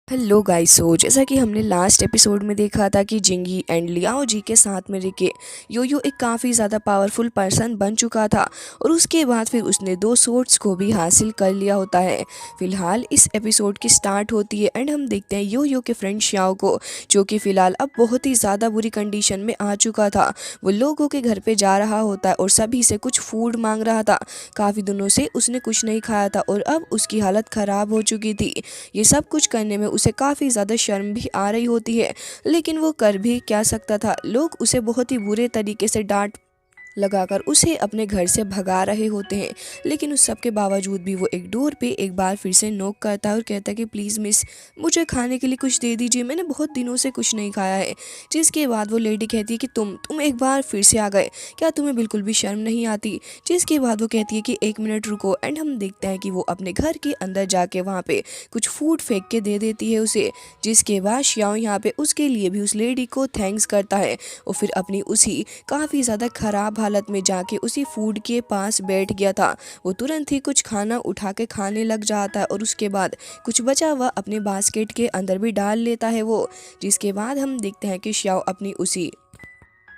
Hello guys. जैसा कि हमने लास्ट एपिसोड में देखा था कि जिंगी एंड लियाओ जी के साथ में रह के योयो एक काफ़ी ज़्यादा पावरफुल पर्सन बन चुका था और उसके बाद फिर उसने दो सोर्ड्स को भी हासिल कर लिया होता है। फिलहाल इस एपिसोड की स्टार्ट होती है एंड हम देखते हैं योयो के फ्रेंड श्याओ को, जो कि फ़िलहाल अब बहुत ही ज़्यादा बुरी कंडीशन में आ चुका था। वो लोगों के घर पे जा रहा होता है और सभी से कुछ फूड मांग रहा था। काफ़ी दिनों से उसने कुछ नहीं खाया था और अब उसकी हालत ख़राब हो चुकी थी। ये सब कुछ करने में उसे काफ़ी ज़्यादा शर्म भी आ रही होती है, लेकिन वो कर भी क्या सकता था। लोग उसे बहुत ही बुरे तरीके से डांट लगाकर उसे अपने घर से भगा रहे होते हैं, लेकिन उस सब के बावजूद भी वो एक डोर पे एक बार फिर से नॉक करता है और कहता है कि प्लीज़ मिस, मुझे खाने के लिए कुछ दे दीजिए, मैंने बहुत दिनों से कुछ नहीं खाया है। जिसके बाद वो लेडी कहती है कि तुम एक बार फिर से आ गए, क्या तुम्हें बिल्कुल भी शर्म नहीं आती। जिसके बाद वो कहती है कि एक मिनट रुको एंड हम देखते हैं कि वो अपने घर के अंदर जाके वहाँ पे कुछ फूड फेंक के दे देती है उसे। जिसके बाद श्याओ यहाँ पे उसके लिए भी उस लेडी को थैंक्स करता है और फिर अपनी उसी काफ़ी ज़्यादा ख़राब हालत में जाके उसी फूड के पास बैठ गया था। वो तुरंत ही कुछ खाना उठा के खाने लग जाता है और उसके बाद कुछ बचा हुआ अपने बास्केट के अंदर भी डाल लेता है वो। जिसके बाद हम देखते हैं कि श्याओ अपनी उसी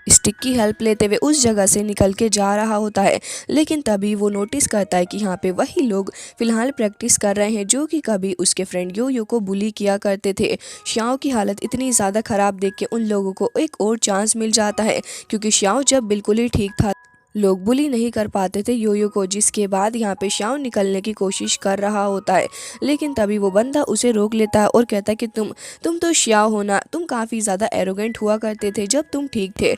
स्टिक की हेल्प लेते हुए उस जगह से निकल के जा रहा होता है, लेकिन तभी वो नोटिस करता है कि यहाँ पे वही लोग फिलहाल प्रैक्टिस कर रहे हैं जो कि कभी उसके फ्रेंड योयो को बुली किया करते थे। श्याओ की हालत इतनी ज़्यादा ख़राब देख के उन लोगों को एक और चांस मिल जाता है, क्योंकि श्याओ जब बिल्कुल ही ठीक था लोग बुली नहीं कर पाते थे योयो को। जिसके बाद यहाँ पे श्याओ निकलने की कोशिश कर रहा होता है, लेकिन तभी वो बंदा उसे रोक लेता है और कहता है कि तुम तो श्याओ हो ना, तुम काफ़ी ज़्यादा एरोगेंट हुआ करते थे जब तुम ठीक थे।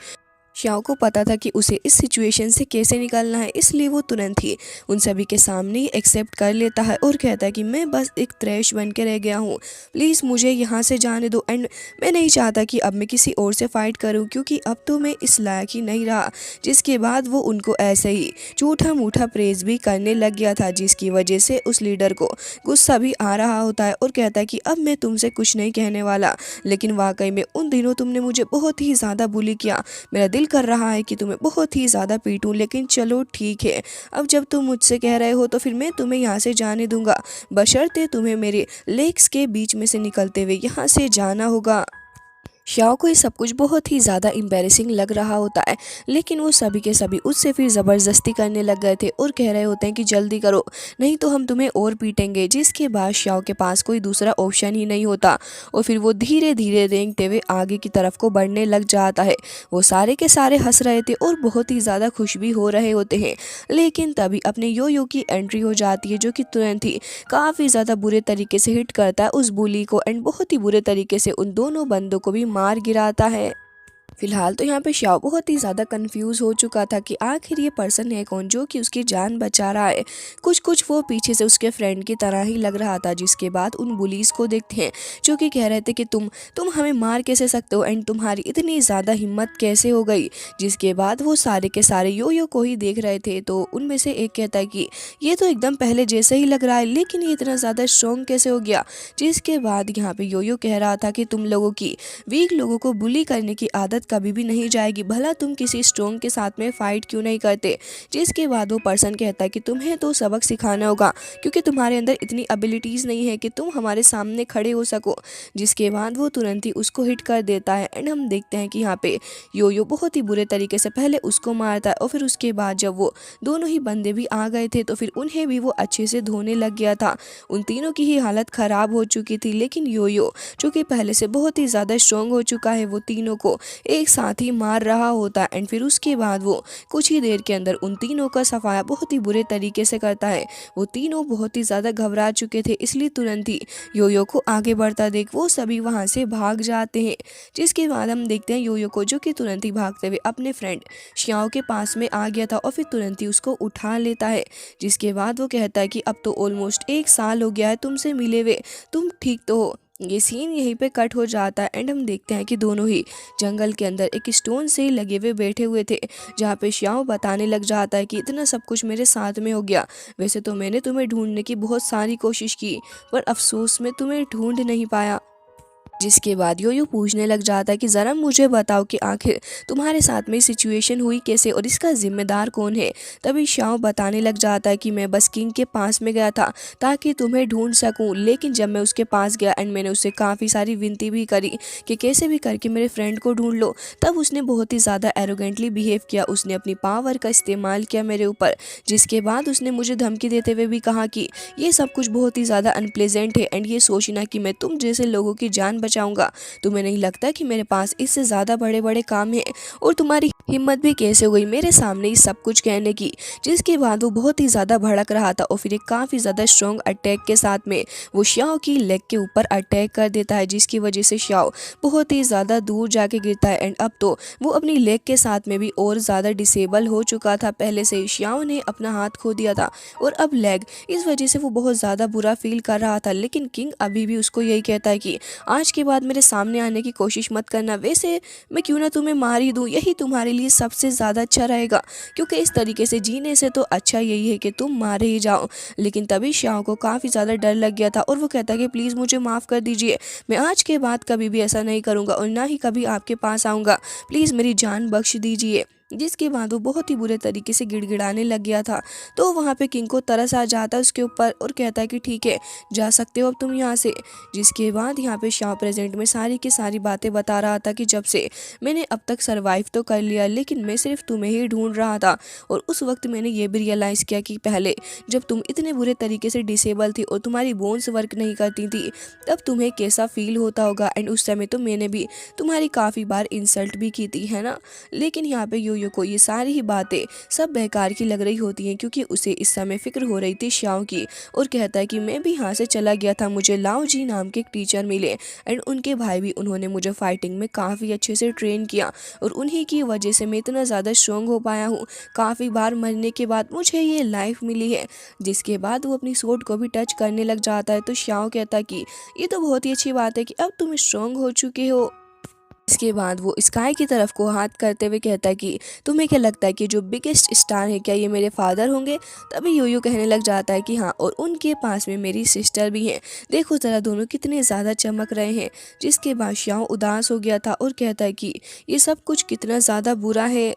श्याओ को पता था कि उसे इस सिचुएशन से कैसे निकलना है, इसलिए वो तुरंत ही उन सभी के सामने ही एक्सेप्ट कर लेता है और कहता है कि मैं बस एक त्रैश बन के रह गया हूँ, प्लीज़ मुझे यहाँ से जाने दो एंड मैं नहीं चाहता कि अब मैं किसी और से फाइट करूँ, क्योंकि अब तो मैं इस लायक ही नहीं रहा। जिसके बाद वो उनको ऐसे ही झूठा मूठा प्रेज भी करने लग गया था, जिसकी वजह से उस लीडर को गुस्सा भी आ रहा होता है और कहता है कि अब मैं तुमसे कुछ नहीं कहने वाला, लेकिन वाकई में उन दिनों तुमने मुझे बहुत ही ज़्यादा बुली किया। मेरा दिल कर रहा है कि तुम्हें बहुत ही ज़्यादा पीटूं, लेकिन चलो ठीक है, अब जब तुम मुझसे कह रहे हो तो फिर मैं तुम्हें यहाँ से जाने दूंगा, बशर्ते तुम्हें मेरे लेग्स के बीच में से निकलते हुए यहाँ से जाना होगा। श्याओ को ये सब कुछ बहुत ही ज़्यादा एम्बैरेसिंग लग रहा होता है, लेकिन वो सभी के सभी उससे फिर ज़बरदस्ती करने लग गए थे और कह रहे होते हैं कि जल्दी करो, नहीं तो हम तुम्हें और पीटेंगे। जिसके बाद श्याओ के पास कोई दूसरा ऑप्शन ही नहीं होता और फिर वो धीरे धीरे रेंगते हुए आगे की तरफ को बढ़ने लग जाता है। वो सारे के सारे हंस रहे थे और बहुत ही ज़्यादा खुश भी हो रहे होते हैं, लेकिन तभी अपने योयो की एंट्री हो जाती है, जो कि तुरंत ही काफ़ी ज़्यादा बुरे तरीके से हिट करता है उस बुली को एंड बहुत ही बुरे तरीके से उन दोनों बंदों को भी मार गिराता है। फिलहाल तो यहाँ पे श्याओ बहुत ही ज़्यादा कंफ्यूज हो चुका था कि आखिर ये पर्सन है कौन जो कि उसकी जान बचा रहा है। कुछ कुछ वो पीछे से उसके फ्रेंड की तरह ही लग रहा था। जिसके बाद उन बुलीज को देखते हैं जो कि कह रहे थे कि तुम हमें मार कैसे सकते हो एंड तुम्हारी इतनी ज़्यादा हिम्मत कैसे हो गई। जिसके बाद वो सारे के सारे योयो को ही देख रहे थे, तो उनमें से एक कहता है कि ये तो एकदम पहले जैसे ही लग रहा है, लेकिन ये इतना ज़्यादा स्ट्रॉन्ग कैसे हो गया। जिसके बाद यहाँ पे योयो कह रहा था कि तुम लोगों की वीक लोगों को बुली करने की आदत कभी भी नहीं जाएगी, भला तुम किसी स्ट्रॉन्ग के साथ में फाइट क्यों नहीं करते। जिसके बाद वो पर्सन कहता है कि तुम्हें तो सबक सिखाना होगा, क्योंकि तुम्हारे अंदर इतनी एबिलिटीज़ नहीं है कि तुम हमारे सामने खड़े हो सको। जिसके बाद वो तुरंत ही उसको हिट कर देता है एंड हम देखते हैं कि यहाँ पे योयो बहुत ही बुरे तरीके से पहले उसको मारता है और फिर उसके बाद जब वो दोनों ही बंदे भी आ गए थे तो फिर उन्हें भी वो अच्छे से धोने लग गया था। उन तीनों की ही हालत ख़राब हो चुकी थी, लेकिन योयो जो कि पहले से बहुत ही ज़्यादा स्ट्रॉन्ग हो चुका है, वो तीनों को एक साथ ही मार रहा होता है एंड फिर उसके बाद वो कुछ ही देर के अंदर उन तीनों का सफाया बहुत ही बुरे तरीके से करता है। वो तीनों बहुत ही ज़्यादा घबरा चुके थे, इसलिए तुरंत ही योयो को आगे बढ़ता देख वो सभी वहाँ से भाग जाते हैं। जिसके बाद हम देखते हैं योयो को, जो कि तुरंत ही भागते हुए अपने फ्रेंड श्याओ के पास में आ गया था और फिर तुरंत ही उसको उठा लेता है। जिसके बाद वो कहता है कि अब तो ऑलमोस्ट एक साल हो गया है तुमसे मिले हुए, तुम ठीक तो हो। ये सीन यहीं पे कट हो जाता है एंड हम देखते हैं कि दोनों ही जंगल के अंदर एक स्टोन से ही लगे हुए बैठे हुए थे, जहाँ पे श्याओ बताने लग जाता है कि इतना सब कुछ मेरे साथ में हो गया। वैसे तो मैंने तुम्हें ढूंढने की बहुत सारी कोशिश की, पर अफसोस में तुम्हें ढूंढ नहीं पाया। जिसके बाद यो पूछने लग जाता है कि ज़रा मुझे बताओ कि आखिर तुम्हारे साथ में सिचुएशन हुई कैसे और इसका जिम्मेदार कौन है। तभी शाओ बताने लग जाता है कि मैं बस किंग के पास में गया था ताकि तुम्हें ढूंढ सकूं, लेकिन जब मैं उसके पास गया एंड मैंने उससे काफ़ी सारी विनती भी करी कि कैसे भी करके मेरे फ्रेंड को ढूंढ लो, तब उसने बहुत ही ज़्यादा एरोगेंटली बिहेव किया। उसने अपनी पावर का इस्तेमाल किया मेरे ऊपर, जिसके बाद उसने मुझे धमकी देते हुए भी कहा कि ये सब कुछ बहुत ही ज़्यादा अनप्लेजेंट है एंड ये सोचना कि मैं तुम जैसे लोगों की जान बचाऊंगा। तुम्हें नहीं लगता कि मेरे पास इससे ज़्यादा बड़े बड़े काम हैं, और तुम्हारी हिम्मत भी कैसे हो गई मेरे सामने ही सब कुछ कहने की। जिसके बाद वो बहुत ही ज़्यादा भड़क रहा था और फिर एक काफ़ी ज़्यादा स्ट्रॉन्ग अटैक के साथ में वो शाओ की लेग के ऊपर अटैक कर देता है, जिसकी वजह से शाओ बहुत ही ज़्यादा दूर जाके गिरता है एंड अब तो वो अपनी लेग के साथ में भी और ज़्यादा डिसेबल हो चुका था। पहले से शाओ ने अपना हाथ खो दिया था और अब लेग, इस वजह से वो बहुत ज़्यादा बुरा फील कर रहा था। लेकिन किंग अभी भी उसको यही कहता है कि आज के बाद मेरे सामने आने की कोशिश मत करना, वैसे मैं क्यों ना तुम्हें मार ही दूँ, यही तुम्हारे लिए सबसे ज़्यादा अच्छा रहेगा, क्योंकि इस तरीके से जीने से तो अच्छा यही है कि तुम मारे ही जाओ। लेकिन तभी शाओ को काफ़ी ज़्यादा डर लग गया था और वो कहता है कि प्लीज़ मुझे माफ़ कर दीजिए, मैं आज के बाद कभी भी ऐसा नहीं करूँगा और ना ही कभी आपके पास आऊँगा, प्लीज़ मेरी जान बख्श दीजिए। जिसके बाद वो बहुत ही बुरे तरीके से गिड़गिड़ाने लग गया था। तो वहाँ पे किंग को तरस आ जाता है उसके ऊपर और कहता है कि ठीक है, जा सकते हो अब तुम यहाँ से। जिसके बाद यहाँ पे शाओ प्रेजेंट में सारी की सारी बातें बता रहा था कि जब से मैंने अब तक सरवाइव तो कर लिया, लेकिन मैं सिर्फ तुम्हें ही ढूंढ रहा था। और उस वक्त मैंने ये भी रियलाइज़ किया कि पहले जब तुम इतने बुरे तरीके से डिसेबल थी और तुम्हारी बोन्स वर्क नहीं करती थी, तब तुम्हें कैसा फील होता होगा। एंड उस समय तो मैंने भी तुम्हारी काफ़ी बार इंसल्ट भी की थी, है ना। लेकिन यहाँ पे यो को ये सारी ही बातें सब बेकार की लग रही होती हैं, क्योंकि उसे इस समय फिक्र हो रही थी शाओ की। और कहता है कि मैं भी यहाँ से चला गया था, मुझे लाओ जी नाम के एक टीचर मिले एंड उनके भाई भी, उन्होंने मुझे फाइटिंग में काफ़ी अच्छे से ट्रेन किया और उन्हीं की वजह से मैं इतना ज़्यादा स्ट्रॉन्ग हो पाया हूँ। काफ़ी बार मरने के बाद मुझे ये लाइफ मिली है। जिसके बाद वो अपनी स्वॉर्ड को भी टच करने लग जाता है। तो शाओ कहता है कि ये तो बहुत ही अच्छी बात है कि अब तुम स्ट्रॉन्ग हो चुके हो। इसके बाद वो स्काई की तरफ को हाथ करते हुए कहता है कि तुम्हें क्या लगता है कि जो बिगेस्ट स्टार है क्या ये मेरे फादर होंगे। तभी योयो कहने लग जाता है कि हाँ, और उनके पास में मेरी सिस्टर भी हैं, देखो ज़रा दोनों कितने ज़्यादा चमक रहे हैं। जिसके बाद शाओ उदास हो गया था और कहता है कि ये सब कुछ कितना ज़्यादा बुरा है,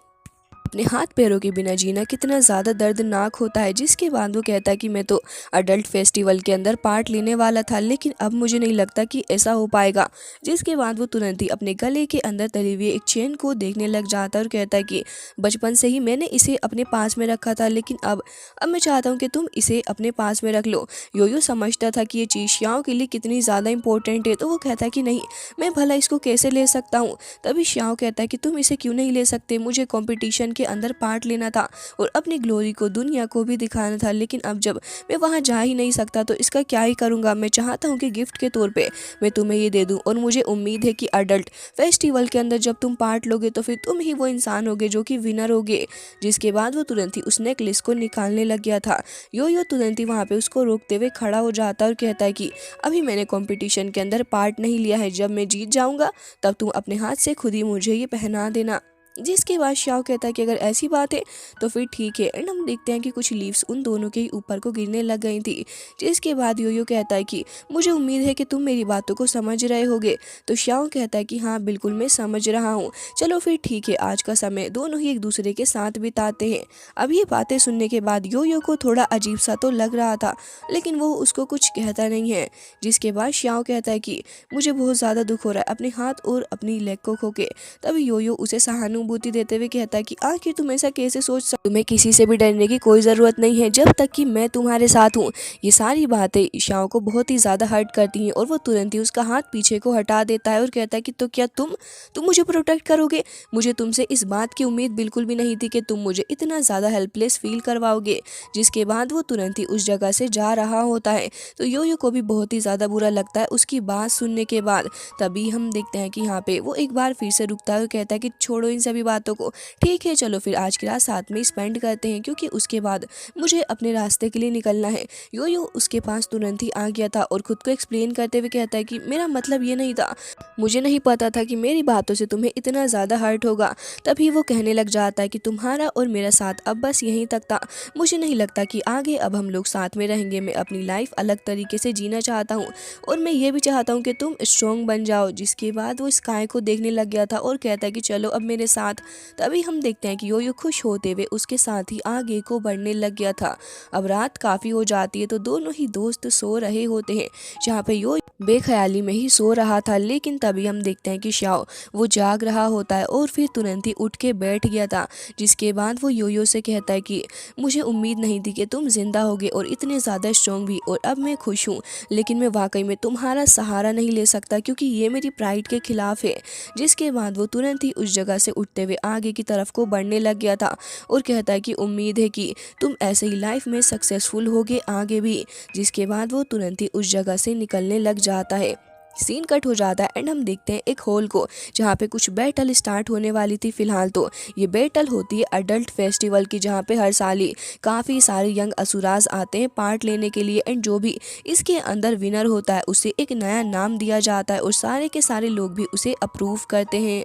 अपने हाथ पैरों के बिना जीना कितना ज़्यादा दर्दनाक होता है। जिसके बाद वो कहता है कि मैं तो अडल्ट फेस्टिवल के अंदर पार्ट लेने वाला था, लेकिन अब मुझे नहीं लगता कि ऐसा हो पाएगा। जिसके बाद वो तुरंत ही अपने गले के अंदर तली हुई एक चेन को देखने लग जाता है और कहता है कि बचपन से ही मैंने इसे अपने पास में रखा था, लेकिन अब मैं चाहता हूँ कि तुम इसे अपने पास में रख लो। योयो समझता था कि ये चीज़ श्याओ के लिए कितनी ज़्यादा इंपॉर्टेंट है, तो वो कहता है कि नहीं, मैं भला इसको कैसे ले सकता हूँ। तभी श्याओ कहता है कि तुम इसे क्यों नहीं ले सकते, मुझे कंपटीशन के अंदर पार्ट लेना था और अपनी ग्लोरी को दुनिया को भी दिखाना था, लेकिन अब जब मैं वहाँ जा ही नहीं सकता तो इसका क्या ही करूँगा। मैं चाहता हूँ कि गिफ्ट के तौर पे मैं तुम्हें ये दे दूँ, और मुझे उम्मीद है कि अडल्ट फेस्टिवल के अंदर जब तुम पार्ट लोगे तो फिर तुम ही वो इंसान होगे जो कि विनर होगे। जिसके बाद वो तुरंत ही उस नेकलेस को निकालने लग गया था। यो तुरंत ही वहाँ पे उसको रोकते हुए खड़ा हो जाता है और कहता है कि अभी मैंने कंपटीशन के अंदर पार्ट नहीं लिया है, जब मैं जीत जाऊँगा तब तुम अपने हाथ से खुद ही मुझे ये पहना देना। जिसके बाद शाओ कहता है कि अगर ऐसी बात है तो फिर ठीक है। एंड हम देखते हैं कि कुछ लीव्स उन दोनों के ही ऊपर को गिरने लग गई थी। जिसके बाद यो कहता है कि मुझे उम्मीद है कि तुम मेरी बातों को समझ रहे होगे। तो शाओ कहता है कि हाँ बिल्कुल, मैं समझ रहा हूँ, चलो फिर ठीक है, आज का समय दोनों ही एक दूसरे के साथ बिताते हैं। अब ये बातें सुनने के बाद यो को थोड़ा अजीब सा तो लग रहा था, लेकिन वो उसको कुछ कहता नहीं है। जिसके बाद शाओ कहता है कि मुझे बहुत ज़्यादा दुख हो रहा है अपने हाथ और अपनी लेग को खो के। तभी यो उसे सहानुभूति देते हुए कहता है कि आखिर तुम ऐसा कैसे सोच सकते, तुम्हें किसी से भी डरने की कोई ज़रूरत नहीं है जब तक कि मैं तुम्हारे साथ हूँ। ये सारी बातें शाओ को बहुत ही ज़्यादा हर्ट करती हैं और वो तुरंत ही उसका हाथ पीछे को हटा देता है और कहता है कि तो क्या तुम मुझे प्रोटेक्ट करोगे। मुझे तुमसे इस बात की उम्मीद बिल्कुल भी नहीं थी कि तुम मुझे इतना ज़्यादा हेल्पलेस फील करवाओगे। जिसके बाद वो तुरंत ही उस जगह से जा रहा होता है। तो यो को भी बहुत ही ज़्यादा बुरा लगता है उसकी बात सुनने के बाद। तभी हम देखते हैं कि यहाँ पे वो एक बार फिर से रुकता है और कहता है कि छोड़ो इन सब सभी बातों को। ठीक है चलो फिर आज की रात साथ में स्पेंड करते हैं, क्योंकि उसके बाद मुझे अपने रास्ते के लिए निकलना है। यो उसके पास तुरंत ही आ गया था और खुद को एक्सप्लेन करते हुए कहता है कि मेरा मतलब ये नहीं था, मुझे नहीं पता था कि मेरी बातों से तुम्हें इतना ज़्यादा हर्ट होगा। तभी वो कहने लग जाता है कि तुम्हारा और मेरा साथ अब बस यहीं तक था, मुझे नहीं लगता कि आगे अब हम लोग साथ में रहेंगे। मैं अपनी लाइफ अलग तरीके से जीना चाहता हूँ और मैं ये भी चाहता हूँ कि तुम स्ट्रॉन्ग बन जाओ। जिसके बाद वो स्काई को देखने लग गया था और कहता है कि चलो अब मेरे साथ। तभी हम देखते हैं कि यो खुश होते हुए उसके साथ ही आगे को बढ़ने लग गया था। अब रात काफ़ी हो जाती है तो दोनों ही दोस्त सो रहे होते हैं, जहाँ पे यो बेख्याली में ही सो रहा था। लेकिन तभी हम देखते हैं कि शाओ वो जाग रहा होता है और फिर तुरंत ही उठ के बैठ गया था। जिसके बाद वो यो से कहता है कि मुझे उम्मीद नहीं थी कि तुम जिंदा होगे और इतने ज़्यादा स्ट्रॉन्ग भी, और अब मैं खुश हूँ, लेकिन मैं वाकई में तुम्हारा सहारा नहीं ले सकता क्योंकि ये मेरी प्राइड के खिलाफ है। जिसके बाद वो तुरंत ही उस जगह से उठते हुए आगे की तरफ को बढ़ने लग गया था और कहता है कि उम्मीद है कि तुम ऐसे ही लाइफ में सक्सेसफुल होगे आगे भी। जिसके बाद वो तुरंत ही उस जगह से निकलने लग जाता है। सीन कट हो जाता है एंड हम देखते हैं एक हॉल को, जहाँ पे कुछ बैटल स्टार्ट होने वाली थी। फिलहाल तो ये बैटल होती है अडल्ट फेस्टिवल की, जहाँ पे हर साल ही काफ़ी सारे यंग असुराज आते हैं पार्ट लेने के लिए। एंड जो भी इसके अंदर विनर होता है उसे एक नया नाम दिया जाता है और सारे के सारे लोग भी उसे अप्रूव करते हैं।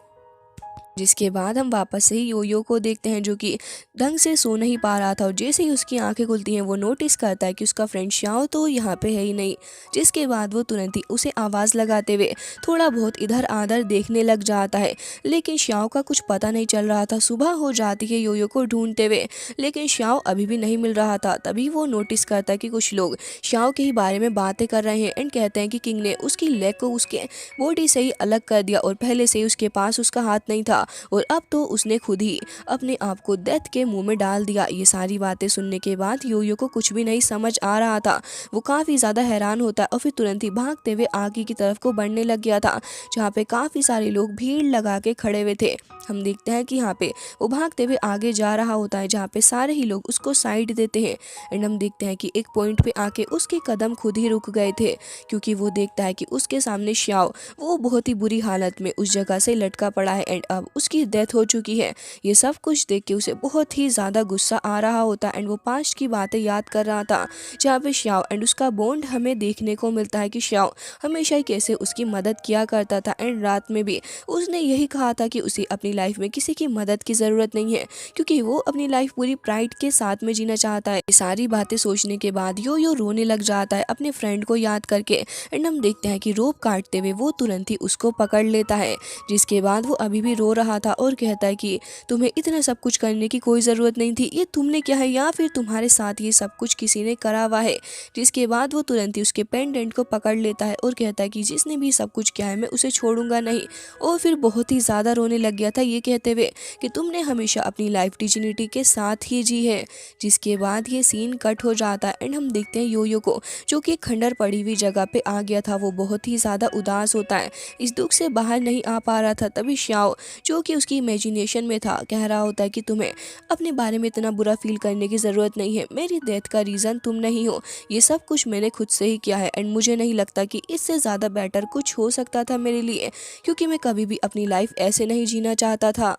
जिसके बाद हम वापस से ही यो को देखते हैं, जो कि ढंग से सो नहीं पा रहा था और जैसे ही उसकी आंखें खुलती हैं वो नोटिस करता है कि उसका फ्रेंड शाओ तो यहाँ पे है ही नहीं। जिसके बाद वो तुरंत ही उसे आवाज़ लगाते हुए थोड़ा बहुत इधर आधर देखने लग जाता है, लेकिन शाओ का कुछ पता नहीं चल रहा था। सुबह हो जाती है यो को ढूंढते हुए, लेकिन शाओ अभी भी नहीं मिल रहा था। तभी वो नोटिस करता है कि कुछ लोग शाओ के ही बारे में बातें कर रहे हैं एंड कहते हैं कि किंग ने उसकी लेग को उसके बॉडी से ही अलग कर दिया और पहले से ही उसके पास उसका हाथ नहीं था और अब तो उसने खुद ही अपने आप को डेथ के मुंह में डाल दिया। ये सारी बातें सुनने के बाद यो को कुछ भी नहीं समझ आ रहा था। वो काफ़ी ज़्यादा हैरान होता है और फिर तुरंत ही भागते हुए आगे की तरफ को बढ़ने लग गया था, जहाँ पे काफ़ी सारे लोग भीड़ लगा के खड़े हुए थे। हम देखते हैं कि यहाँ पे वो भागते हुए आगे जा रहा होता है, जहाँ पे सारे ही लोग उसको साइड देते हैं। एंड हम देखते हैं कि एक पॉइंट पे आके उसके कदम खुद ही रुक गए थे, क्योंकि वो देखता है कि उसके सामने शाओ वो बहुत ही बुरी हालत में उस जगह से लटका पड़ा है एंड अब उसकी डेथ हो चुकी है। ये सब कुछ देख के उसे बहुत ही ज़्यादा गुस्सा आ रहा होता एंड वो पास्ट की बातें याद कर रहा था, जहाँ पे शाओ एंड उसका बॉन्ड हमें देखने को मिलता है कि शाओ हमेशा ही कैसे उसकी मदद किया करता था। एंड रात में भी उसने यही कहा था कि उसे अपनी लाइफ में किसी की मदद की ज़रूरत नहीं है, क्योंकि वो अपनी लाइफ पूरी प्राइड के साथ में जीना चाहता है। ये सारी बातें सोचने के बाद यो रोने लग जाता है अपने फ्रेंड को याद करके। एंड हम देखते हैं कि रोप काटते हुए वो तुरंत ही उसको पकड़ लेता है। जिसके बाद वो अभी भी रो रहा था और कहता है कि तुम्हें इतना सब कुछ करने की कोई ज़रूरत नहीं थी, ये तुमने क्या है या फिर तुम्हारे साथ ये सब कुछ किसी ने करा हुआ है। जिसके बाद वो तुरंत ही उसके पेंडेंट को पकड़ लेता है और कहता है कि जिसने भी सब कुछ किया है मैं उसे छोड़ूंगा नहीं। और फिर बहुत ही ज़्यादा रोने लग गया था ये कहते हुए कि तुमने हमेशा अपनी लाइफ डिग्निटी के साथ ही जी है। जिसके बाद ये सीन कट हो जाता है एंड हम देखते हैं यो को, जो कि खंडर पड़ी हुई जगह पे आ गया था। वो बहुत ही ज़्यादा उदास होता है, इस दुख से बाहर नहीं आ पा रहा था। तभी शाओ, जो कि उसकी इमेजिनेशन में था, कह रहा होता है कि तुम्हें अपने बारे में इतना बुरा फील करने की ज़रूरत नहीं है, मेरी डेथ का रीज़न तुम नहीं हो, ये सब कुछ मैंने खुद से ही किया है एंड मुझे नहीं लगता कि इससे ज़्यादा बेटर कुछ हो सकता था मेरे लिए, क्योंकि मैं कभी भी अपनी लाइफ ऐसे नहीं जीना चाहता था।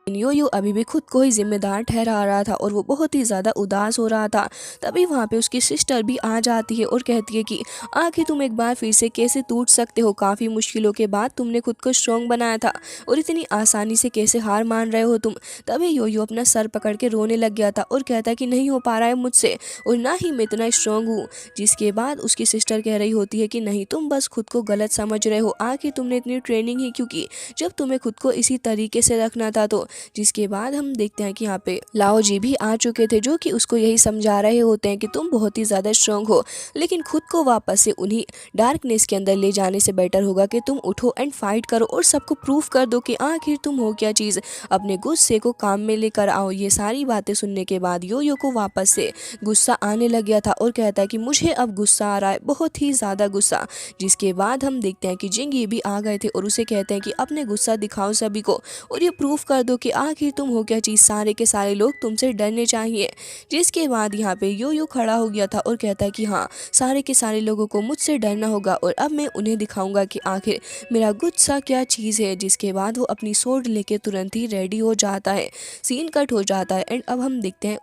यो अभी भी खुद को ही जिम्मेदार ठहरा रहा था और वो बहुत ही ज़्यादा उदास हो रहा था। तभी वहाँ पे उसकी सिस्टर भी आ जाती है और कहती है कि आखिर तुम एक बार फिर से कैसे टूट सकते हो, काफ़ी मुश्किलों के बाद तुमने खुद को स्ट्रॉन्ग बनाया था और इतनी आसानी से कैसे हार मान रहे हो तुम। तभी यो अपना सर पकड़ के रोने लग गया था और कहता है कि नहीं हो पा रहा है मुझसे और ना ही मैं इतना स्ट्रॉन्ग हूँ। जिसके बाद उसकी सिस्टर कह रही होती है कि नहीं, तुम बस खुद को गलत समझ रहे हो, आखिर तुमने इतनी ट्रेनिंग ही क्योंकि जब तुम्हें खुद को इसी तरीके से रखना था तो। जिसके बाद हम देखते हैं कि यहाँ पे लाओ जी भी आ चुके थे, जो कि उसको यही समझा रहे होते हैं कि तुम बहुत ही ज़्यादा स्ट्रांग हो, लेकिन खुद को वापस से उन्हीं डार्कनेस के अंदर ले जाने से बेटर होगा कि तुम उठो एंड फाइट करो और सबको प्रूफ कर दो कि आखिर तुम हो क्या चीज़, अपने गुस्से को काम में लेकर आओ। ये सारी बातें सुनने के बाद यो को वापस से गुस्सा आने लग गया था और कहता है कि मुझे अब गुस्सा आ रहा है, बहुत ही ज़्यादा गुस्सा। जिसके बाद हम देखते हैं कि जिंगी भी आ गए थे और उसे कहते हैं कि अपने गुस्सा दिखाओ सभी को और ये प्रूफ कर दो कि कि आखिर तुम हो क्या चीज़, सारे के सारे लोग तुमसे डरने चाहिए। जिसके बाद यहाँ पे योयो खड़ा हो गया था और कहता है कि हाँ, सारे के सारे लोगों को मुझसे डरना होगा और अब मैं उन्हें दिखाऊंगा कि आखिर मेरा गुस्सा क्या चीज़ है। जिसके बाद वो अपनी सोर्ड लेके तुरंत ही रेडी हो जाता है। सीन कट हो जाता है एंड अब हम देखते हैं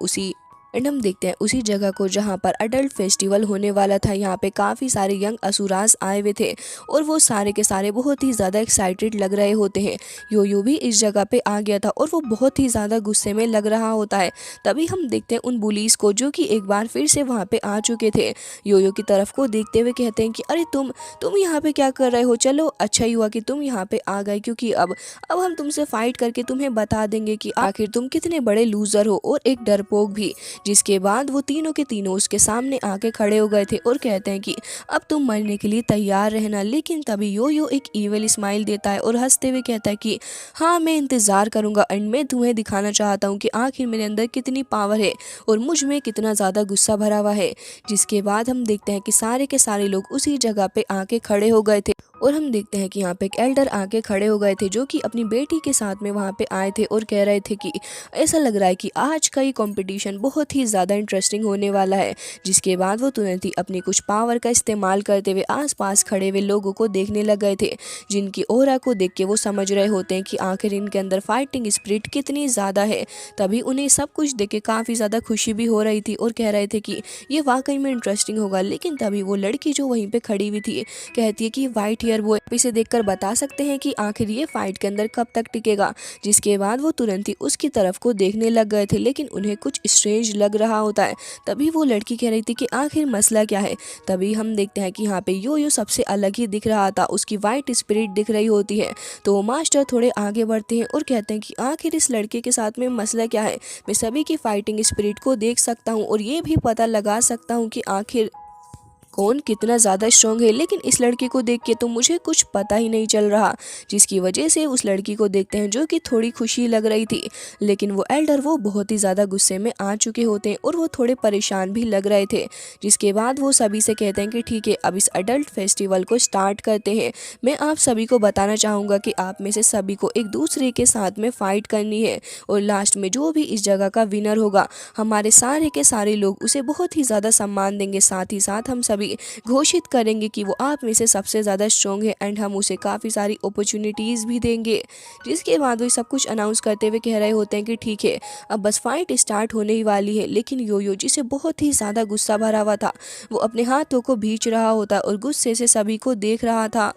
उसी जगह को जहाँ पर अडल्ट फेस्टिवल होने वाला था। यहाँ पे काफ़ी सारे यंग असुरास आए हुए थे और वो सारे के सारे बहुत ही ज़्यादा एक्साइटेड लग रहे होते हैं। योयो भी इस जगह पे आ गया था और वो बहुत ही ज़्यादा गुस्से में लग रहा होता है। तभी हम देखते हैं उन बुलीज को जो कि एक बार फिर से वहाँ पे आ चुके थे। योयो की तरफ को देखते हुए कहते हैं कि अरे तुम यहाँ पे क्या कर रहे हो, चलो अच्छा ही हुआ कि तुम यहाँ पे आ गए, क्योंकि अब हम तुमसे फाइट करके तुम्हें बता देंगे कि आखिर तुम कितने बड़े लूजर हो और एक डरपोक भी। जिसके बाद वो तीनों के तीनों उसके सामने आके खड़े हो गए थे और कहते हैं कि अब तुम मरने के लिए तैयार रहना। लेकिन तभी योयो एक ईविल स्माइल देता है और हंसते हुए कहता है कि हाँ, मैं इंतज़ार करूंगा एंड मैं तुम्हें दिखाना चाहता हूँ कि आखिर मेरे अंदर कितनी पावर है और मुझ में कितना ज़्यादा गुस्सा भरा हुआ है। जिसके बाद हम देखते हैं कि सारे के सारे लोग उसी जगह पे आके खड़े हो गए थे और हम देखते हैं कि यहाँ पे एक एल्डर आके खड़े हो गए थे जो कि अपनी बेटी के साथ में वहाँ पे आए थे और कह रहे थे कि ऐसा लग रहा है कि आज का ये कंपटीशन बहुत ही ज़्यादा इंटरेस्टिंग होने वाला है। जिसके बाद वो तुरंत ही अपनी कुछ पावर का इस्तेमाल करते हुए आसपास खड़े हुए लोगों को देखने लग गए थे, जिनकी ऑरा को देख के वो समझ रहे होते हैं कि आखिर इनके अंदर फाइटिंग स्पिरिट कितनी ज़्यादा है। तभी उन्हें सब कुछ देख के काफ़ी ज़्यादा खुशी भी हो रही थी और कह रहे थे कि ये वाकई में इंटरेस्टिंग होगा। लेकिन तभी वो लड़की जो वहीं पर खड़ी हुई थी कहती है कि वाइट हेयर वो इसे देखकर बता सकते हैं कि आखिर ये फाइट के अंदर कब तक टिकेगा। जिसके बाद वो तुरंत ही उसकी तरफ को देखने लग गए थे, लेकिन उन्हें कुछ स्ट्रेंज लग रहा होता है। तभी वो लड़की कह रही थी कि आखिर मसला क्या है। तभी हम देखते हैं कि यहाँ पे योयो सबसे अलग ही दिख रहा था, उसकी वाइट स्पिरिट दिख रही होती है। तो वो मास्टर थोड़े आगे बढ़ते हैं और कहते हैं कि आखिर इस लड़के के साथ में मसला क्या है। मैं सभी की फाइटिंग स्पिरिट को देख सकता हूँ और ये भी पता लगा सकता हूँ कि आखिर कौन कितना ज़्यादा स्ट्रॉन्ग है, लेकिन इस लड़की को देख के तो मुझे कुछ पता ही नहीं चल रहा। जिसकी वजह से उस लड़की को देखते हैं जो कि थोड़ी खुशी लग रही थी, लेकिन वो एल्डर वो बहुत ही ज़्यादा गुस्से में आ चुके होते हैं और वो थोड़े परेशान भी लग रहे थे। जिसके बाद वो सभी से कहते हैं कि ठीक है, अब इस अडल्ट फेस्टिवल को स्टार्ट करते हैं। मैं आप सभी को बताना चाहूँगा कि आप में से सभी को एक दूसरे के साथ में फ़ाइट करनी है और लास्ट में जो भी इस जगह का विनर होगा, हमारे सारे के सारे लोग उसे बहुत ही ज़्यादा सम्मान देंगे। साथ ही साथ हम सभी घोषित करेंगे कि वो आप में से सबसे ज़्यादा स्ट्रॉन्ग है एंड हम उसे काफ़ी सारी अपॉर्चुनिटीज़ भी देंगे। जिसके बाद वो सब कुछ अनाउंस करते हुए कह रहे होते हैं कि ठीक है, अब बस फाइट स्टार्ट होने ही वाली है। लेकिन योयो जिसे बहुत ही ज़्यादा गुस्सा भरा हुआ था, वो अपने हाथों को भींच रहा होता और गुस्से से सभी को देख रहा था।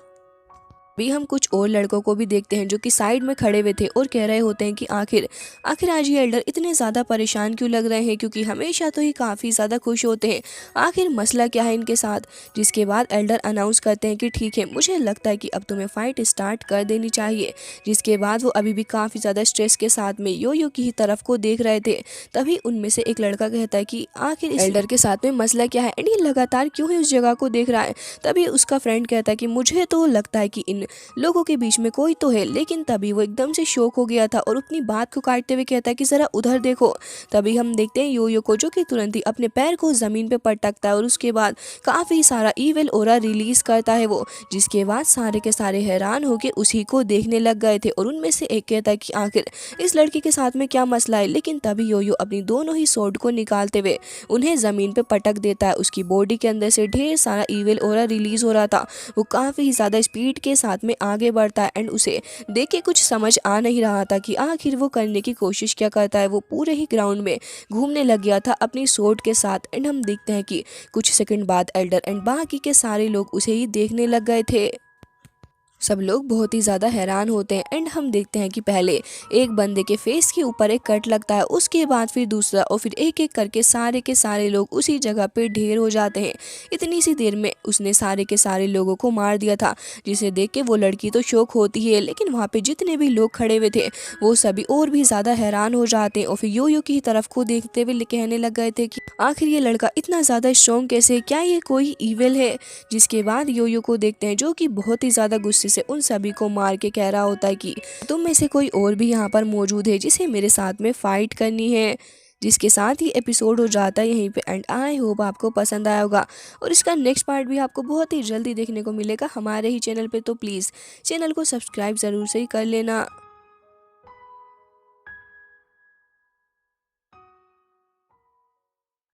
भी हम कुछ और लड़कों को भी देखते हैं जो कि साइड में खड़े हुए थे और कह रहे होते हैं कि आखिर आज ये एल्डर इतने ज़्यादा परेशान क्यों लग रहे हैं, क्योंकि हमेशा तो ये काफ़ी ज़्यादा खुश होते हैं। आखिर मसला क्या है इनके साथ। जिसके बाद एल्डर अनाउंस करते हैं कि ठीक है, मुझे लगता है कि अब तुम्हें फ़ाइट स्टार्ट कर देनी चाहिए। जिसके बाद वो अभी भी काफ़ी ज़्यादा स्ट्रेस के साथ में योयो की ही तरफ को देख रहे थे। तभी उनमें से एक लड़का कहता है कि आखिर इस एल्डर के साथ में मसला क्या है एंड ये लगातार क्यों ही उस जगह को देख रहा है। तभी उसका फ्रेंड कहता है कि मुझे तो लगता है कि इन लोगों के बीच में कोई तो है। लेकिन तभी वो एकदम से शॉक हो गया था और अपनी बात को काटते हुए कहता है कि जरा उधर देखो। तभी हम देखते हैं योयो को जो कि तुरंत ही अपने पैर को जमीन पे पटकता है और उसके बाद काफी सारा ईविल ओरा रिलीज करता है वो। जिसके बाद सारे के सारे हैरान होकर उसी को देखने लग गए थे और उनमें से एक कहता है कि आखिर इस लड़की के साथ में क्या मसला है। लेकिन तभी योयो अपनी दोनों ही स्वॉर्ड को निकालते हुए उन्हें जमीन पे पटक देता है। उसकी बॉडी के अंदर से ढेर सारा ईविल ओरा रिलीज हो रहा था। वो काफी ज्यादा स्पीड के साथ में आगे बढ़ता है एंड उसे देख के कुछ समझ आ नहीं रहा था कि आखिर वो करने की कोशिश क्या करता है। वो पूरे ही ग्राउंड में घूमने लग गया था अपनी स्वॉर्ड के साथ एंड हम देखते हैं कि कुछ सेकंड बाद एल्डर एंड बाकी के सारे लोग उसे ही देखने लग गए थे। सब लोग बहुत ही ज़्यादा हैरान होते हैं एंड हम देखते हैं कि पहले एक बंदे के फेस के ऊपर एक कट लगता है, उसके बाद फिर दूसरा और फिर एक एक करके सारे के सारे लोग उसी जगह पे ढेर हो जाते हैं। इतनी सी देर में उसने सारे के सारे लोगों को मार दिया था, जिसे देख के वो लड़की तो शौक होती है, लेकिन वहाँ पे जितने भी लोग खड़े हुए थे वो सभी और भी ज़्यादा हैरान हो जाते हैं और फिर योयो की तरफ को देखते हुए कहने लग गए थे कि आखिर ये लड़का इतना ज़्यादा स्ट्रॉन्ग कैसे, क्या ये कोई ईविल है। जिसके बाद योयो को देखते हैं जो कि बहुत ही ज़्यादा गुस्से से उन सभी को मार के कह रहा होता है कि तुम में से कोई और भी यहाँ पर मौजूद है जिसे मेरे साथ में फाइट करनी है। जिसके साथ ही एपिसोड हो जाता है यहीं पे एंड। आई होप आपको पसंद आया होगा और इसका नेक्स्ट पार्ट भी आपको बहुत ही जल्दी देखने को मिलेगा हमारे ही चैनल पे। तो प्लीज़ चैनल को सब्सक्राइब ज़रूर से ही कर लेना।